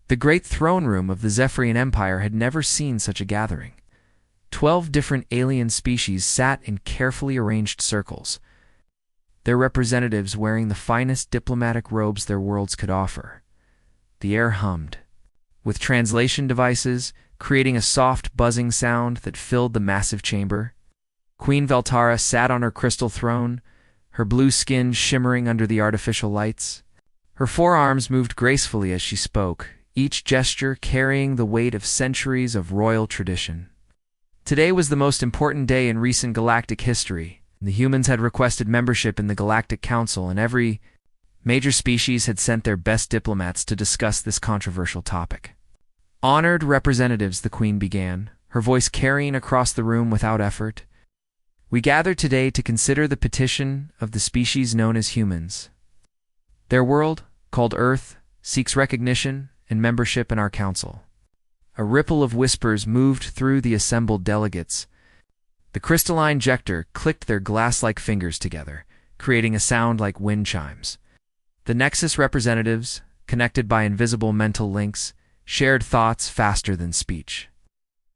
The great throne room of the Zephyrian Empire had never seen such a gathering. 12 different alien species sat in carefully arranged circles, their representatives wearing the finest diplomatic robes their worlds could offer. The air hummed, with translation devices creating a soft buzzing sound that filled the massive chamber. Queen Veltara sat on her crystal throne, her blue skin shimmering under the artificial lights. Her forearms moved gracefully as she spoke, each gesture carrying the weight of centuries of royal tradition. Today was the most important day in recent galactic history. The humans had requested membership in the Galactic Council, and every major species had sent their best diplomats to discuss this controversial topic. Honored representatives, the Queen began, her voice carrying across the room without effort. We gather today to consider the petition of the species known as humans. Their world, called Earth, seeks recognition and membership in our council. A ripple of whispers moved through the assembled delegates. The crystalline Jector clicked their glass-like fingers together, creating a sound like wind chimes. The Nexus representatives, connected by invisible mental links, shared thoughts faster than speech.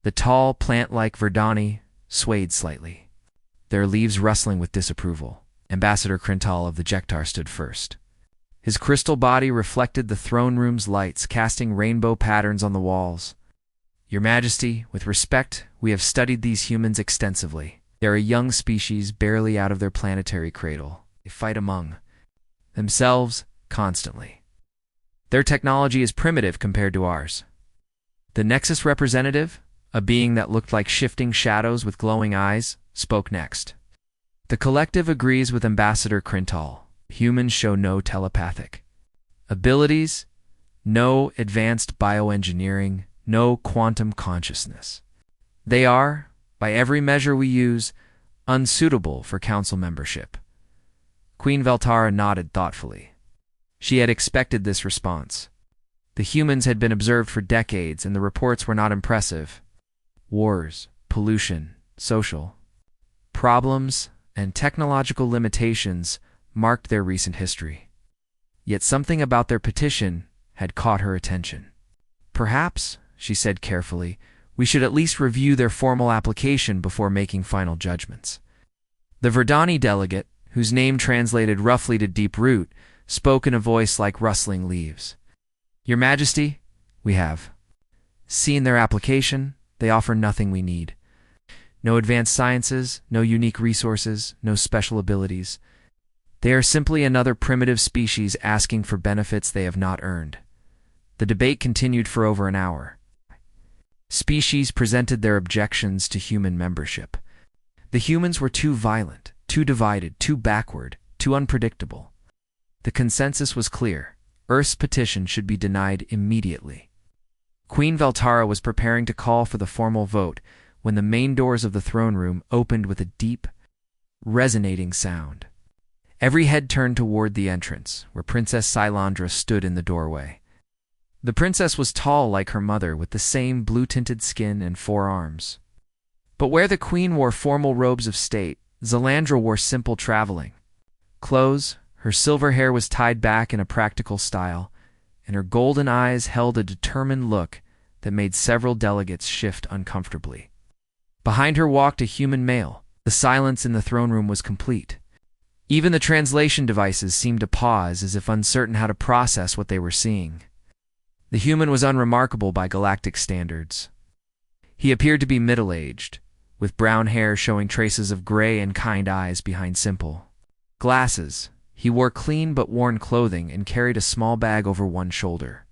The tall, plant-like Verdani swayed slightly, their leaves rustling with disapproval. Ambassador Crintal of the Jectar stood first. His crystal body reflected the throne room's lights, casting rainbow patterns on the walls. Your Majesty, with respect, we have studied these humans extensively. They are a young species barely out of their planetary cradle. They fight among themselves constantly. Their technology is primitive compared to ours. The Nexus representative, a being that looked like shifting shadows with glowing eyes, spoke next. The collective agrees with Ambassador Crintal. Humans show no telepathic abilities, no advanced bioengineering, no quantum consciousness. They are, by every measure we use, unsuitable for council membership. Queen Veltara nodded thoughtfully. She had expected this response. The humans had been observed for decades, and the reports were not impressive. Wars, pollution, social problems, and technological limitations marked their recent history. Yet something about their petition had caught her attention. Perhaps, she said carefully, we should at least review their formal application before making final judgments. The Verdani delegate, whose name translated roughly to Deep Root, spoke in a voice like rustling leaves. Your Majesty, we have seen their application. They offer nothing we need. No advanced sciences, no unique resources, no special abilities. They are simply another primitive species asking for benefits they have not earned. The debate continued for over an hour. Species presented their objections to human membership. The humans were too violent, too divided, too backward, too unpredictable. The consensus was clear. Earth's petition should be denied immediately. Queen Veltara was preparing to call for the formal vote when the main doors of the throne room opened with a deep, resonating sound. Every head turned toward the entrance, where Princess Silandra stood in the doorway. The princess was tall like her mother, with the same blue-tinted skin and 4 arms. But where the queen wore formal robes of state, Zalandra wore simple traveling clothes. Her silver hair was tied back in a practical style, and her golden eyes held a determined look that made several delegates shift uncomfortably. Behind her walked a human male. The silence in the throne room was complete. Even the translation devices seemed to pause, as if uncertain how to process what they were seeing. The human was unremarkable by galactic standards. He appeared to be middle-aged, with brown hair showing traces of gray and kind eyes behind simple glasses. He wore clean but worn clothing and carried a small bag over one shoulder.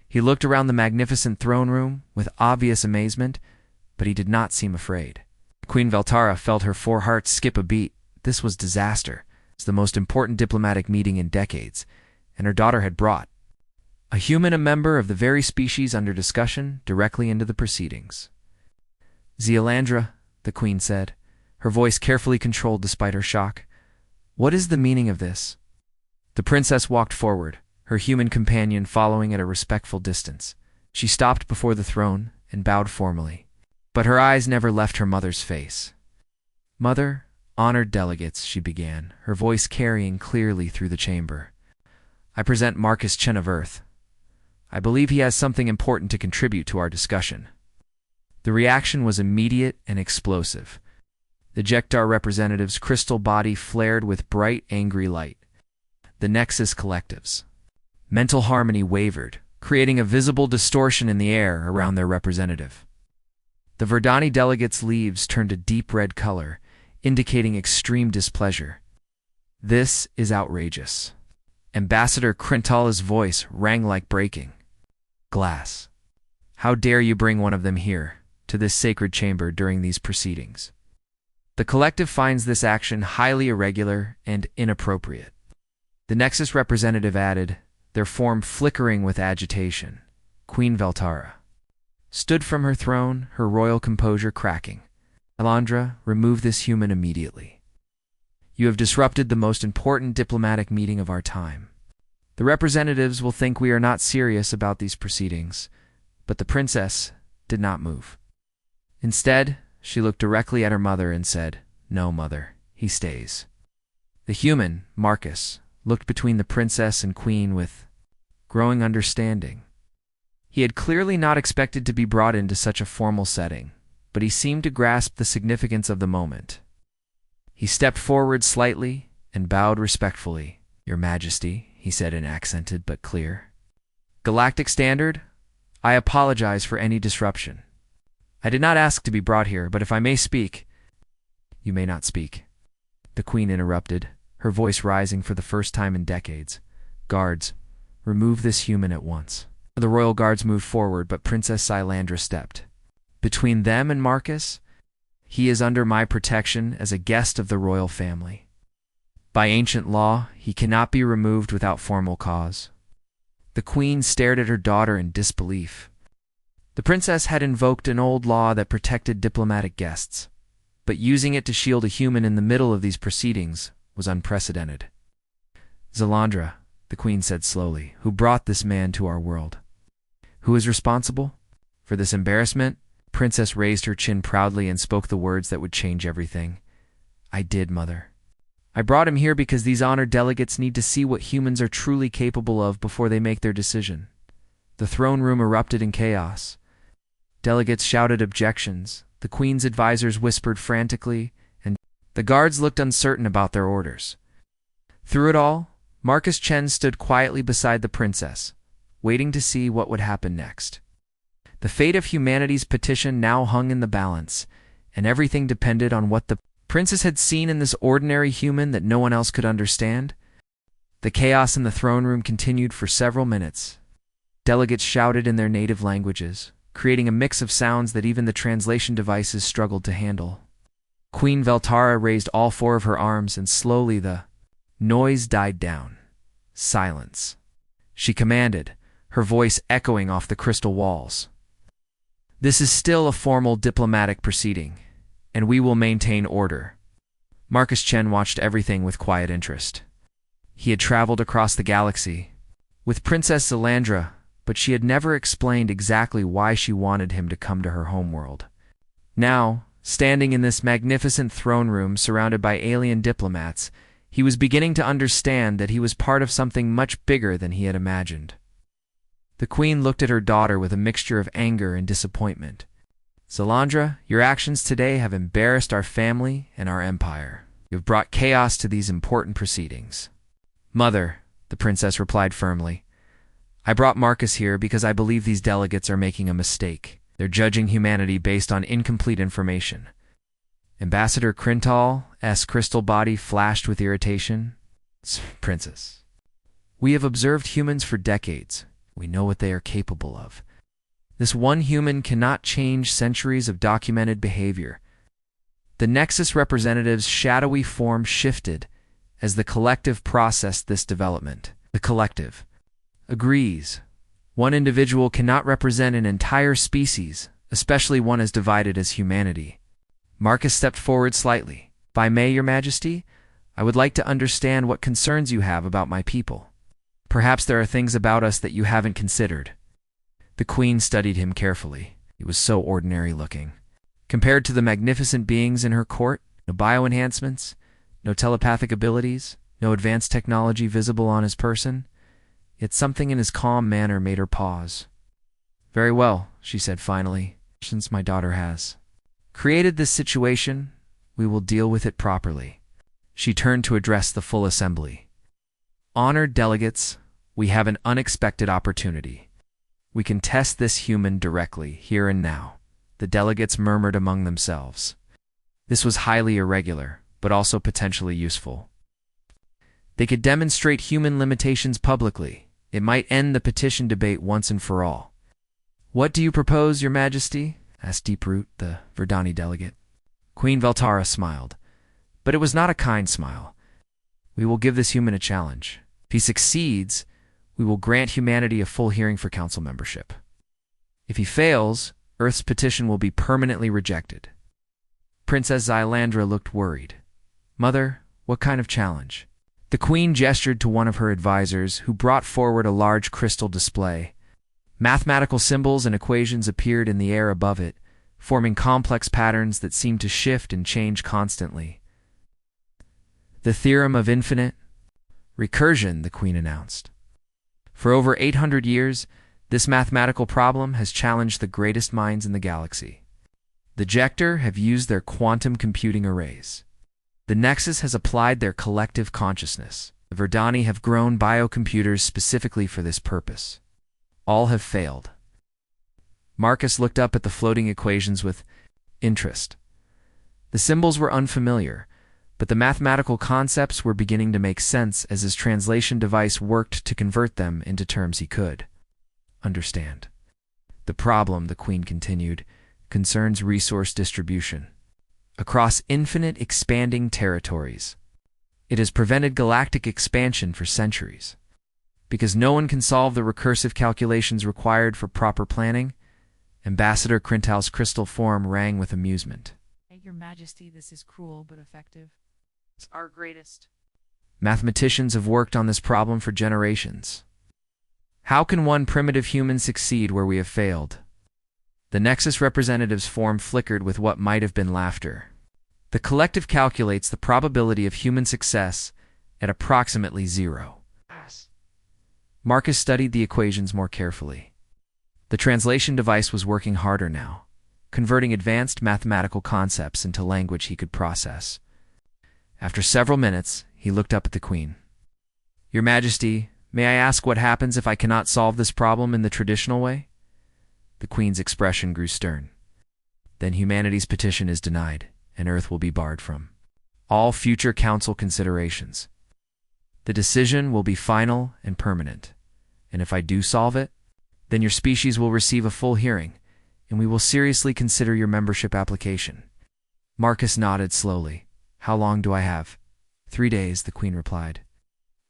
He looked around the magnificent throne room with obvious amazement, but he did not seem afraid. Queen Veltara felt her 4 hearts skip a beat. This was disaster. It was the most important diplomatic meeting in decades, and her daughter had brought a human, a member of the very species under discussion, directly into the proceedings. Zalandra, the queen said, her voice carefully controlled despite her shock. What is the meaning of this? The princess walked forward, her human companion following at a respectful distance. She stopped before the throne and bowed formally, but her eyes never left her mother's face. Mother, honored delegates, she began, her voice carrying clearly through the chamber. I present Marcus Chen of Earth. I believe he has something important to contribute to our discussion." The reaction was immediate and explosive. The Jekdar representative's crystal body flared with bright, angry light. The Nexus collective's mental harmony wavered, creating a visible distortion in the air around their representative. The Verdani delegates' leaves turned a deep red color, indicating extreme displeasure. "This is outrageous." Ambassador Krintala's voice rang like breaking glass. "How dare you bring one of them here, to this sacred chamber during these proceedings?" The collective finds this action highly irregular and inappropriate. The Nexus representative added, their form flickering with agitation. Queen Veltara stood from her throne, her royal composure cracking. "Alandra, remove this human immediately. You have disrupted the most important diplomatic meeting of our time. The representatives will think we are not serious about these proceedings." But the princess did not move. Instead, she looked directly at her mother and said, "No, mother, he stays." The human, Marcus, looked between the princess and queen with growing understanding. He had clearly not expected to be brought into such a formal setting, but he seemed to grasp the significance of the moment. He stepped forward slightly and bowed respectfully. "Your Majesty," he said in accented but clear Galactic standard, "I apologize for any disruption. I did not ask to be brought here, but if I may speak—" "You may not speak," the queen interrupted, her voice rising for the first time in decades. "Guards, remove this human at once." The royal guards moved forward, but Princess Silandra stepped between them and Marcus. "He is under my protection as a guest of the royal family. By ancient law, he cannot be removed without formal cause." The queen stared at her daughter in disbelief. The princess had invoked an old law that protected diplomatic guests, but using it to shield a human in the middle of these proceedings was unprecedented. "Zalandra," the queen said slowly, "who brought this man to our world? Who is responsible for this embarrassment?" Princess raised her chin proudly and spoke the words that would change everything. "I did, mother. I brought him here because these honored delegates need to see what humans are truly capable of before they make their decision." The throne room erupted in chaos. Delegates shouted objections, the queen's advisors whispered frantically, and the guards looked uncertain about their orders. Through it all, Marcus Chen stood quietly beside the princess, waiting to see what would happen next. The fate of humanity's petition now hung in the balance, and everything depended on what the princess had seen in this ordinary human that no one else could understand. The chaos in the throne room continued for several minutes. Delegates shouted in their native languages, creating a mix of sounds that even the translation devices struggled to handle. Queen Veltara raised all four of her arms, and slowly the noise died down. "Silence," she commanded, her voice echoing off the crystal walls. "This is still a formal diplomatic proceeding, and we will maintain order." Marcus Chen watched everything with quiet interest. He had traveled across the galaxy with Princess Zalandra, but she had never explained exactly why she wanted him to come to her homeworld. Now, standing in this magnificent throne room surrounded by alien diplomats, he was beginning to understand that he was part of something much bigger than he had imagined. The queen looked at her daughter with a mixture of anger and disappointment. "Zalandra, your actions today have embarrassed our family and our empire. You have brought chaos to these important proceedings." "Mother," the princess replied firmly, "I brought Marcus here because I believe these delegates are making a mistake. They're judging humanity based on incomplete information." Ambassador Krintal's crystal body flashed with irritation. "Princess, we have observed humans for decades. We know what they are capable of. This one human cannot change centuries of documented behavior." The Nexus representative's shadowy form shifted as the collective processed this development. The collective agrees. One individual cannot represent an entire species, especially one as divided as humanity. Marcus stepped forward slightly. "If I may, Your Majesty, I would like to understand what concerns you have about my people. Perhaps there are things about us that you haven't considered." The queen studied him carefully. He was so ordinary looking. Compared to the magnificent beings in her court, no bioenhancements, no telepathic abilities, no advanced technology visible on his person. yet something in his calm manner made her pause. "Very well," she said finally, "since my daughter has created this situation, we will deal with it properly." She turned to address the full assembly. "Honored delegates, we have an unexpected opportunity. We can test this human directly, here and now." The delegates murmured among themselves. This was highly irregular, but also potentially useful. They could demonstrate human limitations publicly. It might end the petition debate once and for all. "What do you propose, Your Majesty?" asked Deeproot, the Verdani delegate. Queen Veltara smiled, but it was not a kind smile. "We will give this human a challenge. If he succeeds, we will grant humanity a full hearing for council membership. If he fails, Earth's petition will be permanently rejected." Princess Xylandra looked worried. "Mother, what kind of challenge?" The queen gestured to one of her advisors, who brought forward a large crystal display. Mathematical symbols and equations appeared in the air above it, forming complex patterns that seemed to shift and change constantly. "The theorem of infinite recursion," the queen announced. "For over 800 years, this mathematical problem has challenged the greatest minds in the galaxy. The Jector have used their quantum computing arrays. The Nexus has applied their collective consciousness. The Verdani have grown biocomputers specifically for this purpose. All have failed." Marcus looked up at the floating equations with interest. The symbols were unfamiliar, but the mathematical concepts were beginning to make sense as his translation device worked to convert them into terms he could understand. "The problem," the queen continued, "concerns resource distribution across infinite expanding territories. It has prevented galactic expansion for centuries. Because no one can solve the recursive calculations required for proper planning, Ambassador Crintal's crystal form rang with amusement. "Your Majesty, this is cruel but effective. It's our greatest." "Mathematicians have worked on this problem for generations. How can one primitive human succeed where we have failed?" The Nexus representative's form flickered with what might have been laughter. "The collective calculates the probability of human success at approximately 0. Marcus studied the equations more carefully. The translation device was working harder now, converting advanced mathematical concepts into language he could process. After several minutes, he looked up at the queen. "Your Majesty, may I ask what happens if I cannot solve this problem in the traditional way?" The queen's expression grew stern. "Then humanity's petition is denied, and Earth will be barred from all future council considerations. The decision will be final and permanent, and if I do solve it, then your species will receive a full hearing, and we will seriously consider your membership application." Marcus nodded slowly. "How long do I have?" 3 days, the queen replied.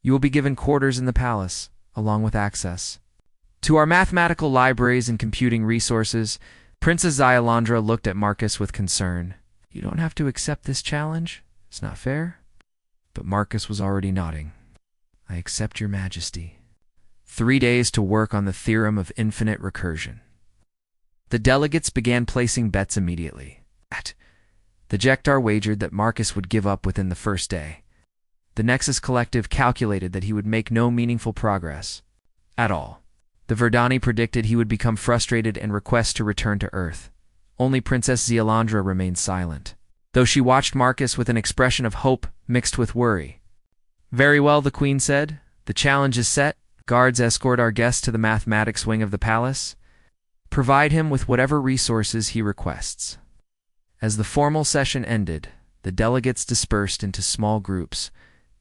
"You will be given quarters in the palace, along with access to our mathematical libraries and computing resources." Princess Xylandra looked at Marcus with concern. "You don't have to accept this challenge. It's not fair." But Marcus was already nodding. "I accept, Your Majesty." 3 days to work on the theorem of infinite recursion. The delegates began placing bets immediately. The Jectar wagered that Marcus would give up within the first day. The Nexus Collective calculated that he would make no meaningful progress at all. The Verdani predicted he would become frustrated and request to return to Earth. Only Princess Xylandra remained silent, though she watched Marcus with an expression of hope mixed with worry. "Very well," the queen said. "The challenge is set. Guards escort our guest to the mathematics wing of the palace. Provide him with whatever resources he requests." As the formal session ended, the delegates dispersed into small groups,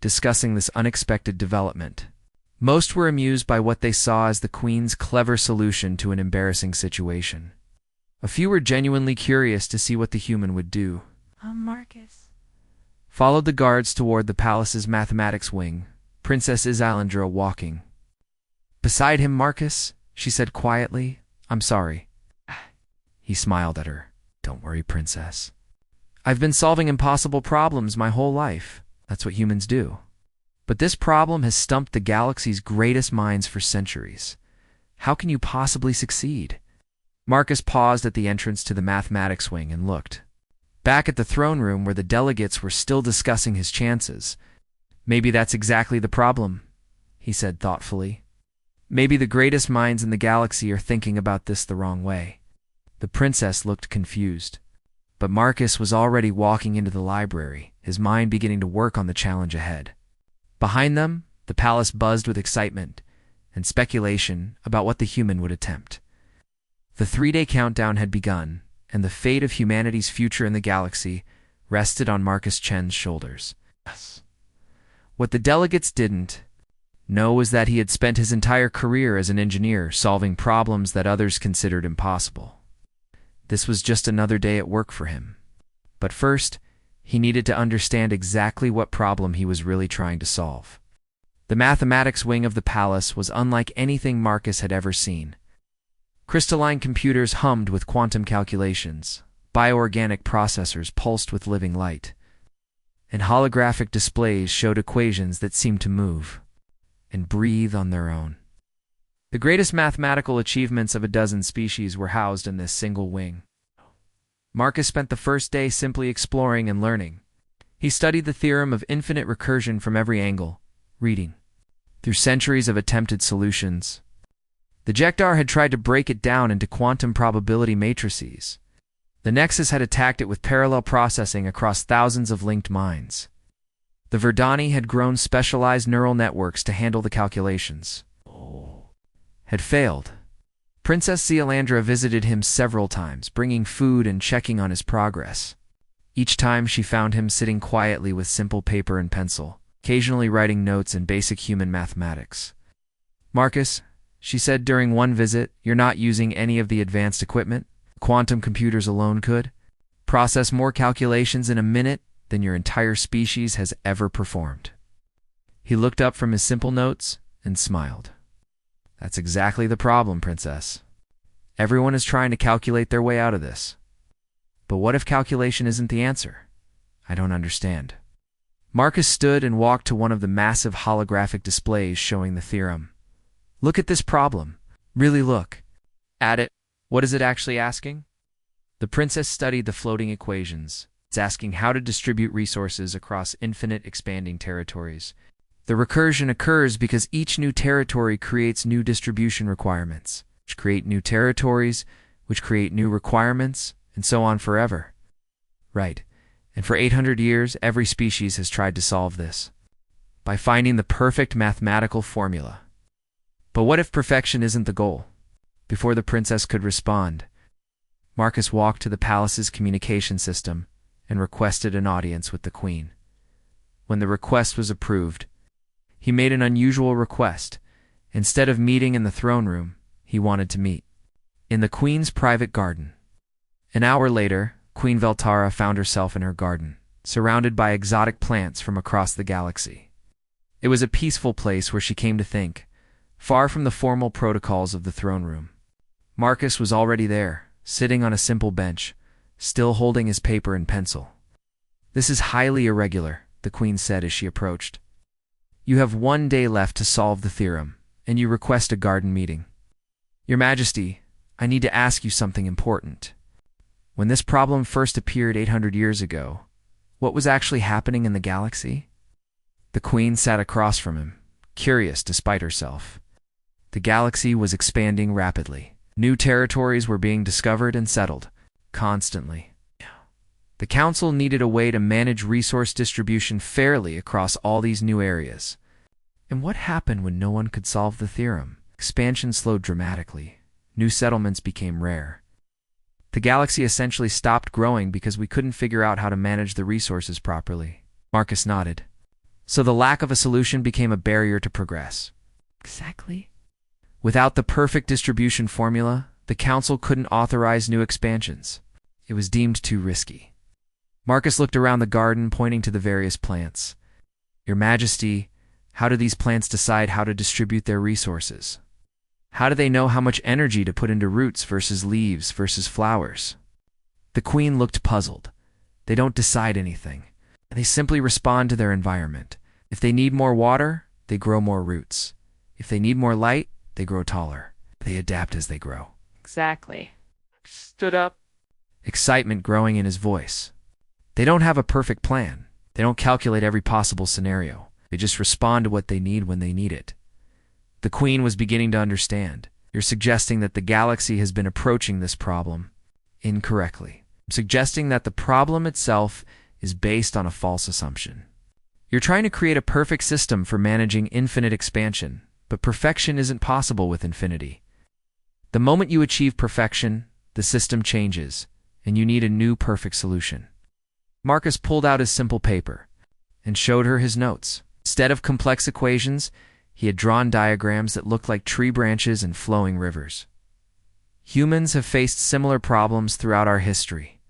discussing this unexpected development. Most were amused by what they saw as the queen's clever solution to an embarrassing situation. A few were genuinely curious to see what the human would do. Marcus Followed the guards toward the palace's mathematics wing, Princess Xylandra walking beside him. "Marcus," she said quietly, "I'm sorry." He smiled at her. "Don't worry, Princess. I've been solving impossible problems my whole life. That's what humans do. But this problem has stumped the galaxy's greatest minds for centuries. How can you possibly succeed?" Marcus paused at the entrance to the mathematics wing and looked back at the throne room where the delegates were still discussing his chances. "Maybe that's exactly the problem," he said thoughtfully. Maybe the greatest minds in the galaxy are thinking about this the wrong way. The princess looked confused. But Marcus was already walking into the library, his mind beginning to work on the challenge ahead. Behind them, the palace buzzed with excitement and speculation about what the human would attempt. The 3-day countdown had begun, and the fate of humanity's future in the galaxy rested on Marcus Chen's shoulders. Yes. What the delegates didn't know was that he had spent his entire career as an engineer solving problems that others considered impossible. This was just another day at work for him. But first, he needed to understand exactly what problem he was really trying to solve. The mathematics wing of the palace was unlike anything Marcus had ever seen. Crystalline computers hummed with quantum calculations, bioorganic processors pulsed with living light, and holographic displays showed equations that seemed to move and breathe on their own. The greatest mathematical achievements of a dozen species were housed in this single wing. Marcus spent the first day simply exploring and learning. He studied the theorem of infinite recursion from every angle, reading through centuries of attempted solutions. The Jekdar had tried to break it down into quantum probability matrices. The Nexus had attacked it with parallel processing across thousands of linked minds. The Verdani had grown specialized neural networks to handle the calculations. Had failed. Princess Zealandra visited him several times, bringing food and checking on his progress. Each time she found him sitting quietly with simple paper and pencil, occasionally writing notes in basic human mathematics. "Marcus," she said during one visit, "you're not using any of the advanced equipment. Quantum computers alone could process more calculations in a minute than your entire species has ever performed." He looked up from his simple notes and smiled. "That's exactly the problem, Princess. Everyone is trying to calculate their way out of this. But what if calculation isn't the answer? I don't understand." Marcus stood and walked to one of the massive holographic displays showing the theorem. "Look at this problem. Really look at it. What is it actually asking?" The princess studied the floating equations. It's asking how to distribute resources across infinite expanding territories. The recursion occurs because each new territory creates new distribution requirements, which create new territories, which create new requirements, and so on forever. Right. And for 800 years, every species has tried to solve this by finding the perfect mathematical formula. But what if perfection isn't the goal? Before the princess could respond, Marcus walked to the palace's communication system and requested an audience with the queen. When the request was approved, he made an unusual request. Instead of meeting in the throne room, he wanted to meet in the queen's private garden. An hour later, Queen Veltara found herself in her garden, surrounded by exotic plants from across the galaxy. It was a peaceful place where she came to think, far from the formal protocols of the throne room. Marcus was already there, sitting on a simple bench, still holding his paper and pencil. "This is highly irregular," the queen said as she approached. "You have 1 day left to solve the theorem, and you request a garden meeting. Your Majesty, I need to ask you something important. When this problem first appeared 800 years ago, what was actually happening in the galaxy?" The queen sat across from him, curious despite herself. The galaxy was expanding rapidly. New territories were being discovered and settled, constantly. The council needed a way to manage resource distribution fairly across all these new areas. And what happened when no one could solve the theorem? Expansion slowed dramatically. New settlements became rare. The galaxy essentially stopped growing because we couldn't figure out how to manage the resources properly. Marcus nodded. So the lack of a solution became a barrier to progress. Exactly. Without the perfect distribution formula, the council couldn't authorize new expansions. It was deemed too risky. Marcus looked around the garden, pointing to the various plants. "Your Majesty, how do these plants decide how to distribute their resources? How do they know how much energy to put into roots versus leaves versus flowers?" The queen looked puzzled. "They don't decide anything. They simply respond to their environment. If they need more water, they grow more roots. If they need more light, they grow taller. They adapt as they grow." Exactly. Stood up. Excitement growing in his voice. "They don't have a perfect plan. They don't calculate every possible scenario. They just respond to what they need when they need it." The Queen was beginning to understand. You're suggesting that the galaxy has been approaching this problem incorrectly. I'm suggesting that the problem itself is based on a false assumption. You're trying to create a perfect system for managing infinite expansion, but perfection isn't possible with infinity. The moment you achieve perfection, the system changes, and you need a new perfect solution. Marcus pulled out his simple paper and showed her his notes. Instead of complex equations, he had drawn diagrams that looked like tree branches and flowing rivers. Humans have faced similar problems throughout our history.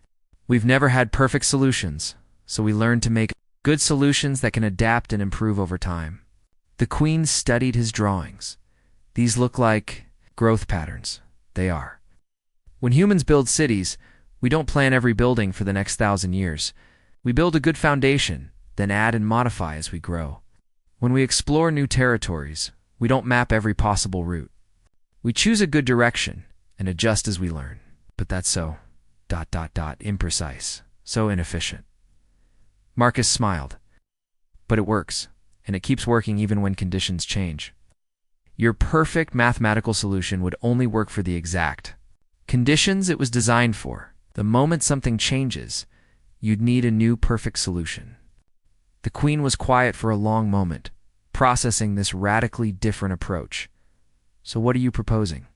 We've never had perfect solutions, so we learned to make good solutions that can adapt and improve over time. The Queen studied his drawings. These look like growth patterns. They are. When humans build cities, we don't plan every building for the next 1,000 years. We build a good foundation, then add and modify as we grow. When we explore new territories, we don't map every possible route. We choose a good direction and adjust as we learn. But that's so imprecise, so inefficient. Marcus smiled. But it works, and it keeps working even when conditions change. Your perfect mathematical solution would only work for the exact conditions it was designed for. The moment something changes, you'd need a new perfect solution. The Queen was quiet for a long moment, processing this radically different approach. So what are you proposing?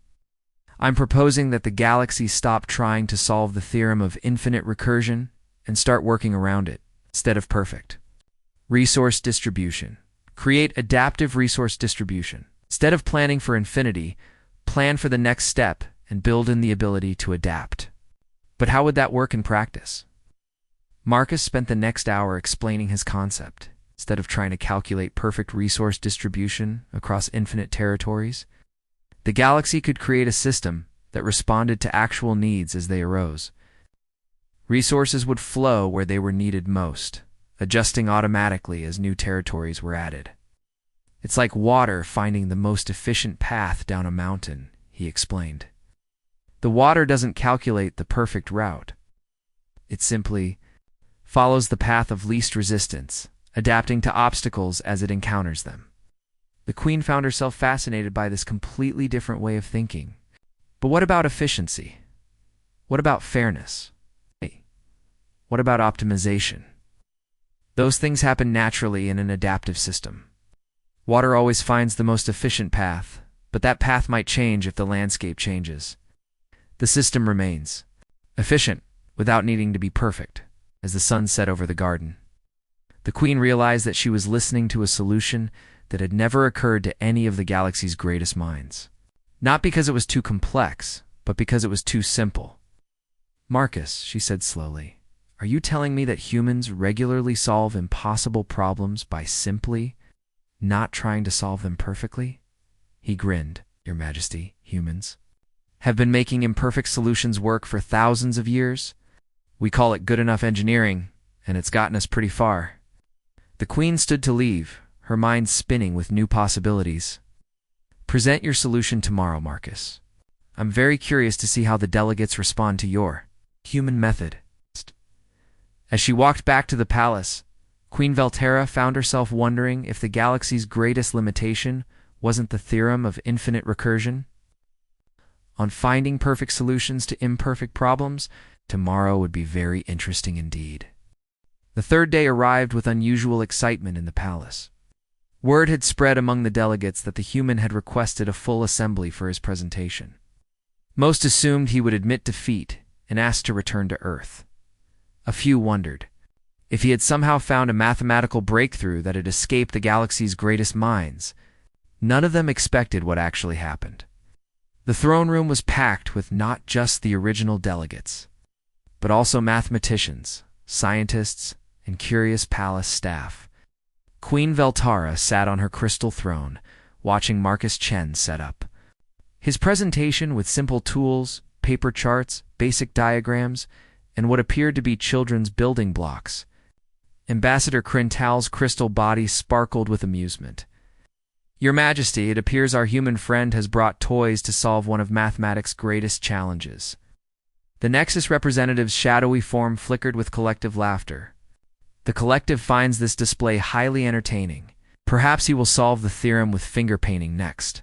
I'm proposing that the galaxy stop trying to solve the theorem of infinite recursion and start working around it, instead of perfect. Resource distribution. Create adaptive resource distribution. Instead of planning for infinity, plan for the next step and build in the ability to adapt. But how would that work in practice? Marcus spent the next hour explaining his concept. Instead of trying to calculate perfect resource distribution across infinite territories, the galaxy could create a system that responded to actual needs as they arose. Resources would flow where they were needed most, adjusting automatically as new territories were added. It's like water finding the most efficient path down a mountain, he explained. The water doesn't calculate the perfect route. It simply follows the path of least resistance, adapting to obstacles as it encounters them. The Queen found herself fascinated by this completely different way of thinking. But what about efficiency? What about fairness? What about optimization? Those things happen naturally in an adaptive system. Water always finds the most efficient path, but that path might change if the landscape changes. The system remains efficient without needing to be perfect, as the sun set over the garden. The Queen realized that she was listening to a solution that had never occurred to any of the galaxy's greatest minds. Not because it was too complex, but because it was too simple. Marcus, she said slowly, are you telling me that humans regularly solve impossible problems by simply not trying to solve them perfectly? He grinned. Your Majesty, humans have been making imperfect solutions work for thousands of years. We call it good enough engineering, and it's gotten us pretty far. The Queen stood to leave, her mind spinning with new possibilities. Present your solution tomorrow, Marcus. I'm very curious to see how the delegates respond to your human method. As she walked back to the palace, Queen Velterra found herself wondering if the galaxy's greatest limitation wasn't the theorem of infinite recursion. On finding perfect solutions to imperfect problems, tomorrow would be very interesting indeed. The third day arrived with unusual excitement in the palace. Word had spread among the delegates that the human had requested a full assembly for his presentation. Most assumed he would admit defeat and ask to return to Earth. A few wondered if he had somehow found a mathematical breakthrough that had escaped the galaxy's greatest minds. None of them expected what actually happened. The throne room was packed with not just the original delegates, but also mathematicians, scientists, and curious palace staff. Queen Velterra sat on her crystal throne, watching Marcus Chen set up. His presentation with simple tools, paper charts, basic diagrams, and what appeared to be children's building blocks. Ambassador Crintal's crystal body sparkled with amusement. Your Majesty, it appears our human friend has brought toys to solve one of mathematics' greatest challenges. The Nexus representative's shadowy form flickered with collective laughter. The collective finds this display highly entertaining. Perhaps he will solve the theorem with finger painting next.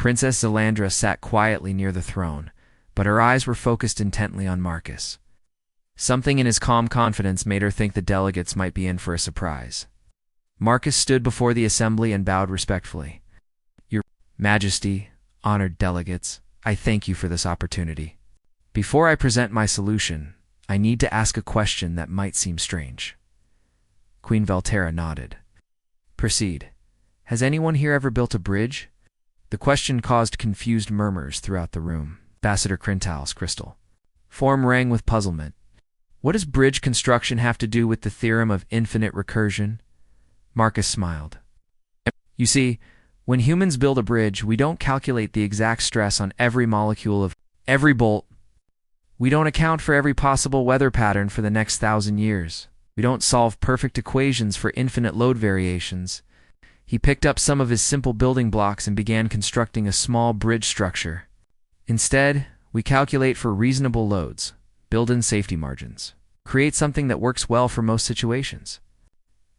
Princess Zelandra sat quietly near the throne, but her eyes were focused intently on Marcus. Something in his calm confidence made her think the delegates might be in for a surprise. Marcus stood before the assembly and bowed respectfully. "Your Majesty, honored delegates, I thank you for this opportunity. Before I present my solution, I need to ask a question that might seem strange." Queen Valterra nodded. "Proceed. Has anyone here ever built a bridge?" The question caused confused murmurs throughout the room. Ambassador Crintal's crystal form rang with puzzlement. "What does bridge construction have to do with the theorem of infinite recursion?" Marcus smiled. "You see, when humans build a bridge, we don't calculate the exact stress on every molecule of every bolt. We don't account for every possible weather pattern for the next 1,000 years. We don't solve perfect equations for infinite load variations." He picked up some of his simple building blocks and began constructing a small bridge structure. "Instead, we calculate for reasonable loads, build in safety margins, create something that works well for most situations.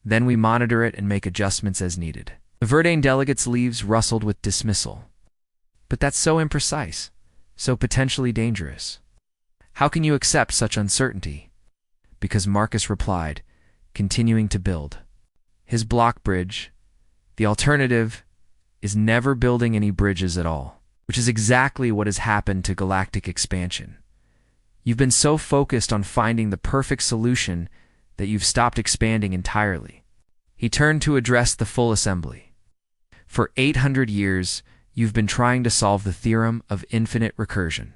Then we monitor it and make adjustments as needed." The Verdane delegates' leaves rustled with dismissal. "But that's so imprecise, so potentially dangerous. How can you accept such uncertainty?" Because Marcus replied, continuing to build his block bridge. "The alternative is never building any bridges at all, which is exactly what has happened to galactic expansion. You've been so focused on finding the perfect solution that you've stopped expanding entirely." He turned to address the full assembly. "For 800 years, you've been trying to solve the theorem of infinite recursion.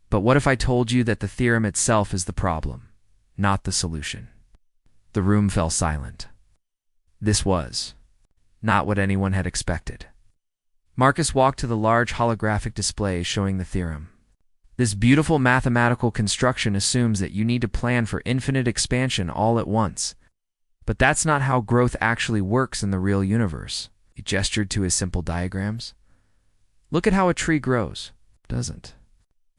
But what if I told you that the theorem itself is the problem, not the solution?" The room fell silent. This was not what anyone had expected. Marcus walked to the large holographic display showing the theorem. "This beautiful mathematical construction assumes that you need to plan for infinite expansion all at once. But that's not how growth actually works in the real universe." He gestured to his simple diagrams. "Look at how a tree grows, doesn't?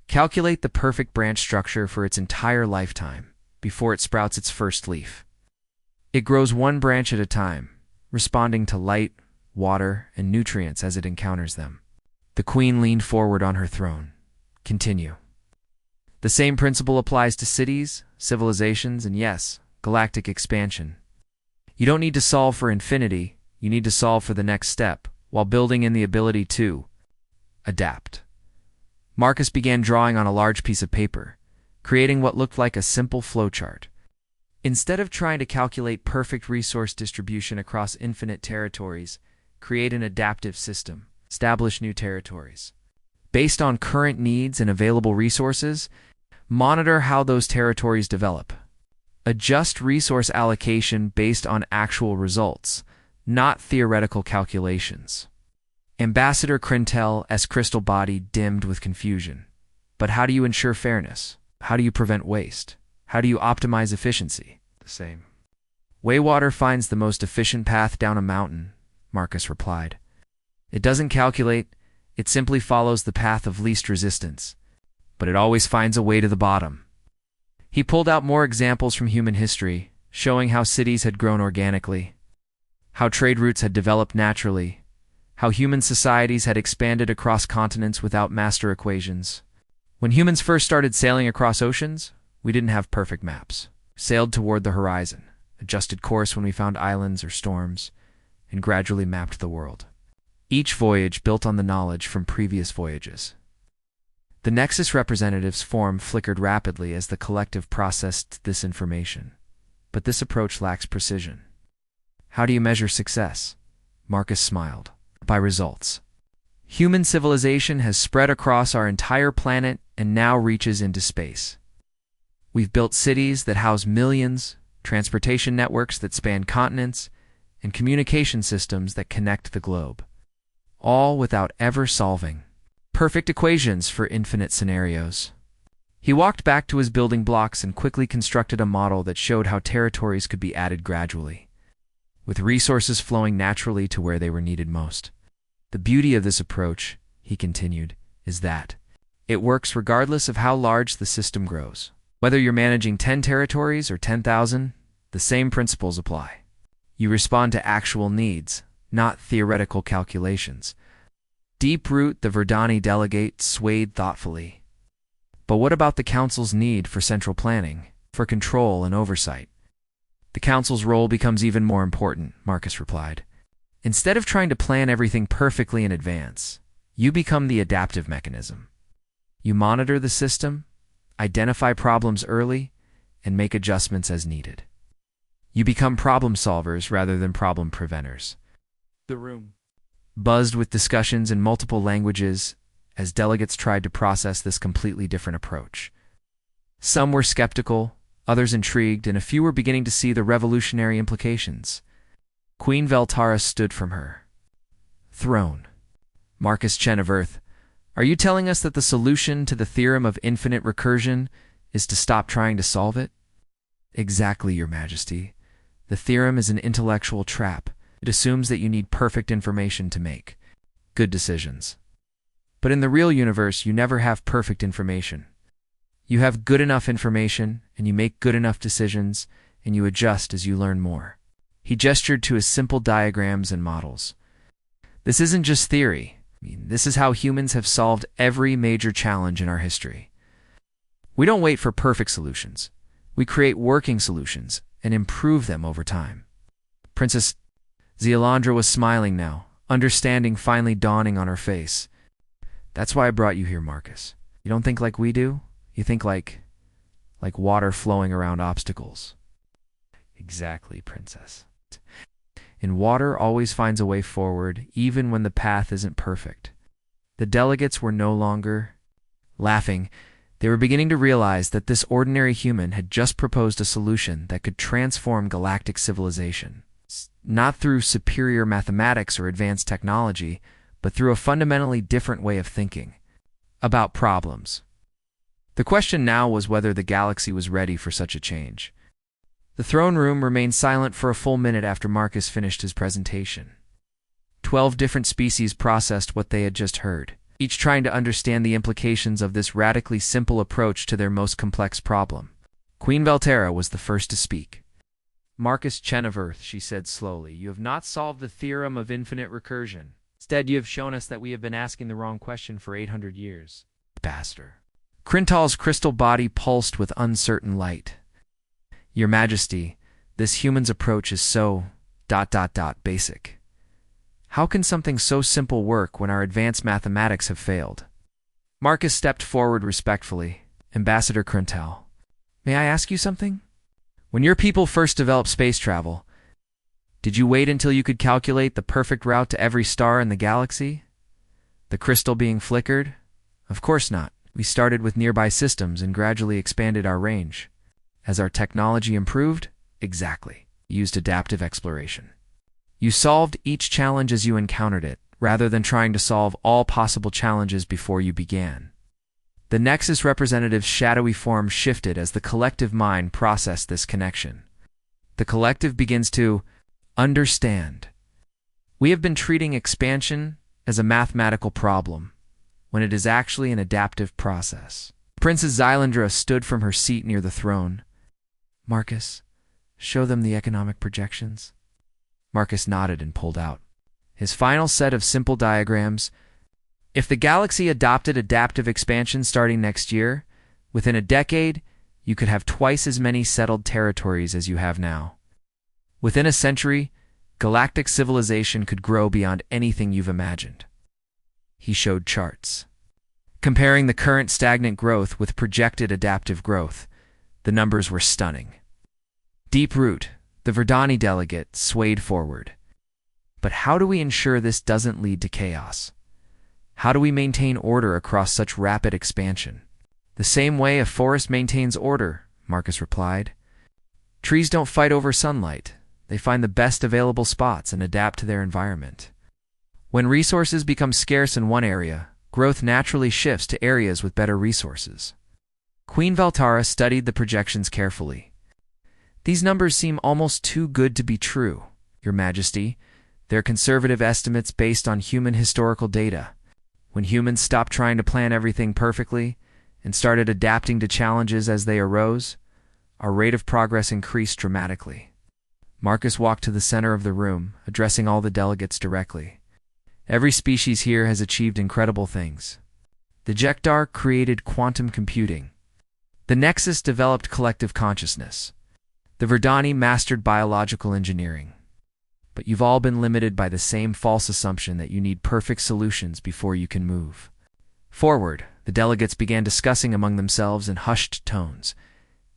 Calculate the perfect branch structure for its entire lifetime before it sprouts its first leaf. It grows one branch at a time, responding to light, water, and nutrients as it encounters them." The queen leaned forward on her throne. "Continue." "The same principle applies to cities, civilizations, and yes, galactic expansion. You don't need to solve for infinity, you need to solve for the next step, while building in the ability to adapt." Marcus began drawing on a large piece of paper, creating what looked like a simple flowchart. Instead of trying to calculate perfect resource distribution across infinite territories, create an adaptive system, establish new territories. Based on current needs and available resources, monitor how those territories develop. Adjust resource allocation based on actual results, not theoretical calculations. Ambassador Crintel's crystal body dimmed with confusion. "But how do you ensure fairness? How do you prevent waste? How do you optimize efficiency?" "The same way water finds the most efficient path down a mountain," Marcus replied. "It doesn't calculate, it simply follows the path of least resistance. But it always finds a way to the bottom." He pulled out more examples from human history, showing how cities had grown organically, how trade routes had developed naturally, how human societies had expanded across continents without master equations. When humans first started sailing across oceans, we didn't have perfect maps. Sailed toward the horizon, adjusted course when we found islands or storms, and gradually mapped the world. Each voyage built on the knowledge from previous voyages. The Nexus representative's form flickered rapidly as the collective processed this information. But this approach lacks precision. "How do you measure success?" Marcus smiled. "By results. Human civilization has spread across our entire planet and now reaches into space. We've built cities that house millions, transportation networks that span continents, and communication systems that connect the globe. All without ever solving perfect equations for infinite scenarios." He walked back to his building blocks and quickly constructed a model that showed how territories could be added gradually, with resources flowing naturally to where they were needed most. "The beauty of this approach," he continued, "is that it works regardless of how large the system grows. Whether you're managing 10 territories or 10,000, the same principles apply. You respond to actual needs, not theoretical calculations." Deep-Root, the Verdani delegate, swayed thoughtfully. But what about the Council's need for central planning, for control and oversight? The Council's role becomes even more important, Marcus replied. Instead of trying to plan everything perfectly in advance, you become the adaptive mechanism. You monitor the system, identify problems early, and make adjustments as needed. You become problem solvers rather than problem preventers. The room buzzed with discussions in multiple languages as delegates tried to process this completely different approach. Some were skeptical, others intrigued, and a few were beginning to see the revolutionary implications. Queen Veltara stood from her throne. Marcus Chen of Earth, are you telling us that the solution to the theorem of infinite recursion is to stop trying to solve it? Exactly, Your Majesty. The theorem is an intellectual trap. It assumes that you need perfect information to make good decisions. But in the real universe, you never have perfect information. You have good enough information, and you make good enough decisions, and you adjust as you learn more. He gestured to his simple diagrams and models. This isn't just theory. This is how humans have solved every major challenge in our history. We don't wait for perfect solutions. We create working solutions and improve them over time. Princess Zealandra was smiling now, understanding finally dawning on her face. That's why I brought you here, Marcus. You don't think like we do? You think like water flowing around obstacles. Exactly, Princess. And water always finds a way forward, even when the path isn't perfect. The delegates were no longer laughing. They were beginning to realize that this ordinary human had just proposed a solution that could transform galactic civilization. Not through superior mathematics or advanced technology, but through a fundamentally different way of thinking about problems. The question now was whether the galaxy was ready for such a change. The throne room remained silent for a full minute after Marcus finished his presentation. 12 different species processed what they had just heard, each trying to understand the implications of this radically simple approach to their most complex problem. Queen Veltara was the first to speak. Marcus Chen of Earth, she said slowly, you have not solved the theorem of infinite recursion. Instead, you have shown us that we have been asking the wrong question for 800 years. Bastard. Crintal's crystal body pulsed with uncertain light. Your Majesty, this human's approach is so ... basic. How can something so simple work when our advanced mathematics have failed? Marcus stepped forward respectfully. Ambassador Crintal, may I ask you something? When your people first developed space travel, did you wait until you could calculate the perfect route to every star in the galaxy? The crystal being flickered? Of course not. We started with nearby systems and gradually expanded our range. As our technology improved, exactly, used adaptive exploration. You solved each challenge as you encountered it, rather than trying to solve all possible challenges before you began. The Nexus representative's shadowy form shifted as the collective mind processed this connection. The collective begins to understand. We have been treating expansion as a mathematical problem, when it is actually an adaptive process. Princess Xylandra stood from her seat near the throne. Marcus, show them the economic projections. Marcus nodded and pulled out his final set of simple diagrams. If the galaxy adopted adaptive expansion starting next year, within a decade, you could have twice as many settled territories as you have now. Within a century, galactic civilization could grow beyond anything you've imagined. He showed charts, comparing the current stagnant growth with projected adaptive growth. The numbers were stunning. Deep-Root, the Verdani delegate, swayed forward. But how do we ensure this doesn't lead to chaos? How do we maintain order across such rapid expansion? The same way a forest maintains order, Marcus replied. Trees don't fight over sunlight. They find the best available spots and adapt to their environment. When resources become scarce in one area, growth naturally shifts to areas with better resources. Queen Veltara studied the projections carefully. These numbers seem almost too good to be true, Your Majesty. They're conservative estimates based on human historical data. When humans stopped trying to plan everything perfectly and started adapting to challenges as they arose, our rate of progress increased dramatically. Marcus walked to the center of the room, addressing all the delegates directly. Every species here has achieved incredible things. The Jekdar created quantum computing. The Nexus developed collective consciousness. The Verdani mastered biological engineering. But you've all been limited by the same false assumption that you need perfect solutions before you can move forward. The delegates began discussing among themselves in hushed tones.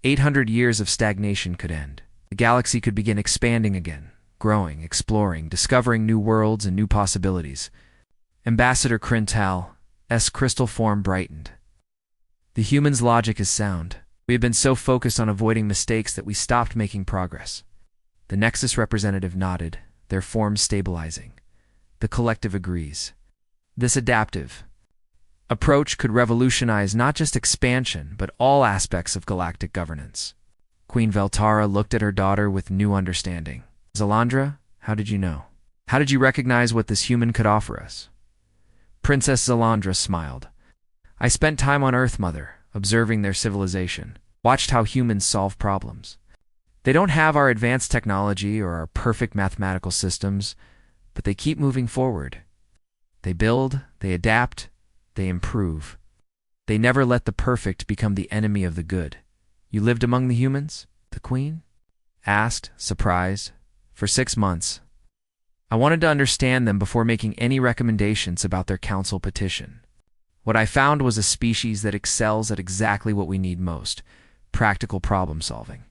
800 years of stagnation could end. The galaxy could begin expanding again, growing, exploring, discovering new worlds and new possibilities. Ambassador Crintal's crystal form brightened. The human's logic is sound. We have been so focused on avoiding mistakes that we stopped making progress. The Nexus representative nodded, their form stabilizing. The collective agrees. This adaptive approach could revolutionize not just expansion, but all aspects of galactic governance. Queen Veltara looked at her daughter with new understanding. Zalandra, how did you know? How did you recognize what this human could offer us? Princess Zalandra smiled. I spent time on Earth, Mother, observing their civilization, watched how humans solve problems. They don't have our advanced technology or our perfect mathematical systems, but they keep moving forward. They build, they adapt, they improve. They never let the perfect become the enemy of the good. You lived among the humans? The Queen asked, surprised. For 6 months. I wanted to understand them before making any recommendations about their council petition. What I found was a species that excels at exactly what we need most: practical problem solving.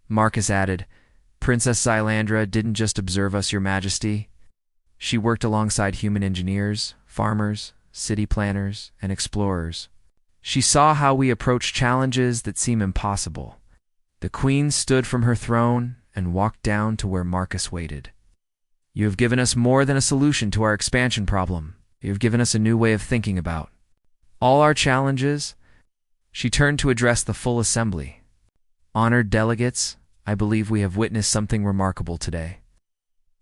Marcus added, Princess Xylandra didn't just observe us, Your Majesty. She worked alongside human engineers, farmers, city planners, and explorers. She saw how we approach challenges that seem impossible. The Queen stood from her throne and walked down to where Marcus waited. You have given us more than a solution to our expansion problem. You have given us a new way of thinking about all our challenges. She turned to address the full assembly. Honored delegates, I believe we have witnessed something remarkable today.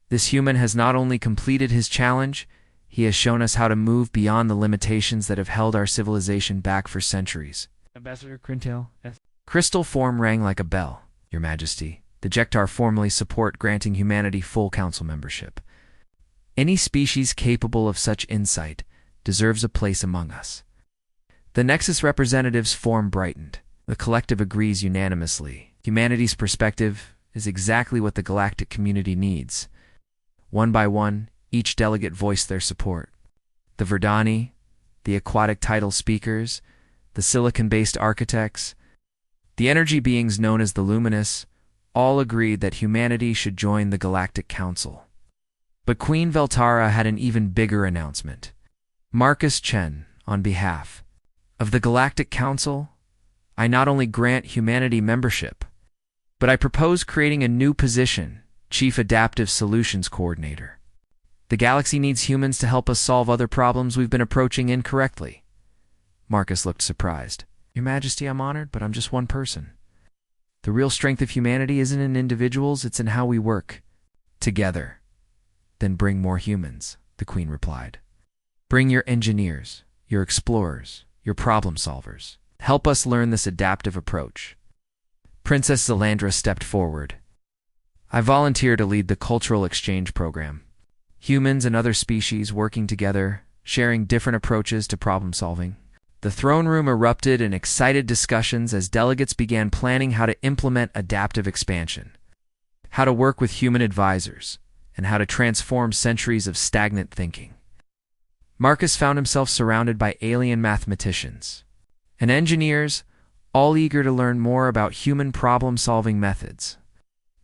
This human has not only completed his challenge, he has shown us how to move beyond the limitations that have held our civilization back for centuries. Ambassador Crintal. Crystal form rang like a bell, Your Majesty. The Jekdar formally support granting humanity full council membership. Any species capable of such insight deserves a place among us. The Nexus representatives' form brightened. The collective agrees unanimously. Humanity's perspective is exactly what the galactic community needs. One by one, each delegate voiced their support. The Verdani, the aquatic tidal speakers, the silicon-based architects, the energy beings known as the Luminous, all agreed that humanity should join the Galactic Council. But Queen Veltara had an even bigger announcement. Marcus Chen, on behalf of the Galactic Council, I not only grant humanity membership, but I propose creating a new position, Chief Adaptive Solutions Coordinator. The galaxy needs humans to help us solve other problems we've been approaching incorrectly. Marcus looked surprised. Your Majesty, I'm honored, but I'm just one person. The real strength of humanity isn't in individuals, it's in how we work together. Then bring more humans, the Queen replied. Bring your engineers, your explorers, your problem solvers. Help us learn this adaptive approach. Princess Zalandra stepped forward. I volunteer to lead the cultural exchange program. Humans and other species working together, sharing different approaches to problem solving. The throne room erupted in excited discussions as delegates began planning how to implement adaptive expansion, how to work with human advisors, and how to transform centuries of stagnant thinking. Marcus found himself surrounded by alien mathematicians and engineers, all eager to learn more about human problem-solving methods.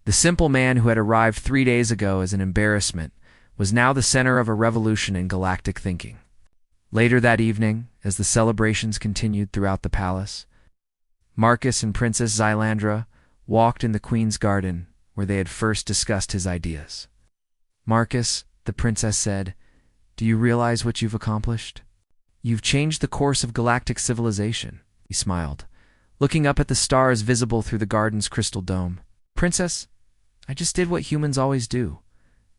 The simple man who had arrived 3 days ago as an embarrassment was now the center of a revolution in galactic thinking. Later that evening, as the celebrations continued throughout the palace, Marcus and Princess Xylandra walked in the Queen's garden where they had first discussed his ideas. Marcus, the princess said, do you realize what you've accomplished? You've changed the course of galactic civilization. He smiled, looking up at the stars visible through the garden's crystal dome. Princess, I just did what humans always do.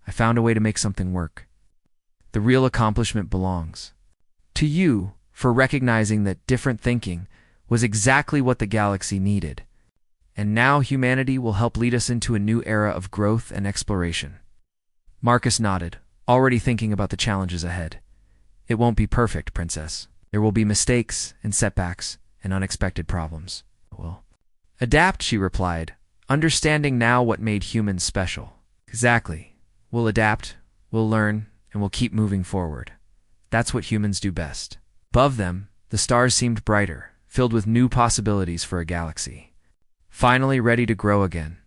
I found a way to make something work. The real accomplishment belongs to you for recognizing that different thinking was exactly what the galaxy needed. And now humanity will help lead us into a new era of growth and exploration. Marcus nodded, already thinking about the challenges ahead. It won't be perfect, Princess. There will be mistakes and setbacks and unexpected problems. We'll adapt, she replied, understanding now what made humans special. Exactly. We'll adapt, we'll learn, and we'll keep moving forward. That's what humans do best. Above them, the stars seemed brighter, filled with new possibilities for a galaxy. Finally ready to grow again.